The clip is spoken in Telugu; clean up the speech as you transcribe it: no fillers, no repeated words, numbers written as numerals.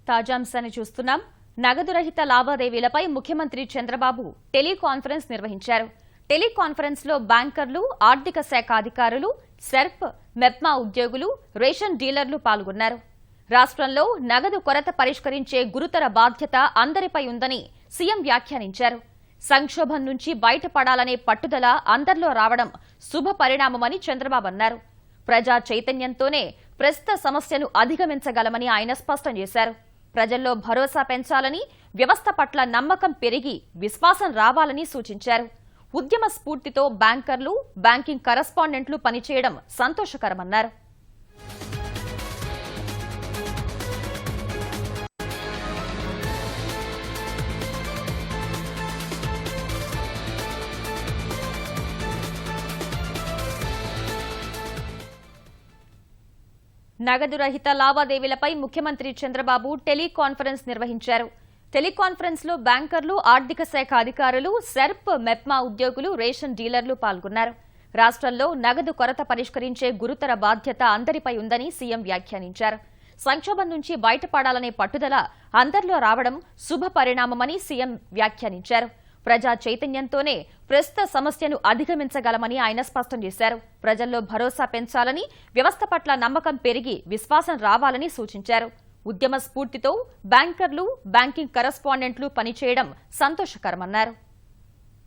తాజాంశాన్ని చూస్తున్నాం. నగదు రహిత లావాదేవీలపై ముఖ్యమంత్రి చంద్రబాబు టెలికాన్ఫరెన్స్ నిర్వహించారు. టెలికాన్ఫరెన్స్ లో బ్యాంకర్లు, ఆర్థిక శాఖ అధికారులు, సెర్ప్, మెప్మా ఉద్యోగులు, రేషన్ డీలర్లు పాల్గొన్నారు. రాష్ట్రంలో నగదు కొరత పరిష్కరించే గురుతర బాధ్యత అందరిపై ఉందని సీఎం వ్యాఖ్యానించారు. సంక్షోభం నుంచి బయటపడాలనే పట్టుదల అందరిలో రావడం శుభ పరిణామమని చంద్రబాబు అన్నారు. ప్రజా చైతన్యంతోనే ప్రస్తుత సమస్యను అధిగమించగలమని ఆయన స్పష్టం చేశారు. ప్రజల్లో భరోసా పెంచాలని, వ్యవస్థ పట్ల నమ్మకం పెరిగి విశ్వాసం రావాలని సూచించారు. ఉద్యమ స్ఫూర్తితో బ్యాంకర్లు, బ్యాంకింగ్ కరస్పాండెంట్లు పనిచేయడం సంతోషకరమన్నారు. నగదు రహిత లావాదేవీలపై ముఖ్యమంత్రి చంద్రబాబు టెలికాన్ఫరెన్స్ నిర్వహించారు. టెలికాన్ఫరెన్స్ లో బ్యాంకర్లు, ఆర్థిక శాఖ అధికారులు, సెర్ప్, మెప్మా ఉద్యోగులు, రేషన్ డీలర్లు పాల్గొన్నారు. రాష్ట్రంలో నగదు కొరత పరిష్కరించే గురుతర బాధ్యత అందరిపై ఉందని సీఎం వ్యాఖ్యానించారు. సంక్షోభం నుంచి బయటపడాలనే పట్టుదల అందరిలో రావడం శుభ పరిణామమని సీఎం వ్యాఖ్యానించారు. ప్రజా చైతన్యంతోనే ప్రస్తుత సమస్యను అధిగమించగలమని ఆయన స్పష్టం చేశారు. ప్రజల్లో భరోసా పెంచాలని, వ్యవస్థ పట్ల నమ్మకం పెరిగి విశ్వాసం రావాలని సూచించారు. ఉద్యమ స్ఫూర్తితో బ్యాంకర్లు, బ్యాంకింగ్ కరస్పాండెంట్లు పనిచేయడం సంతోషకరమన్నారు.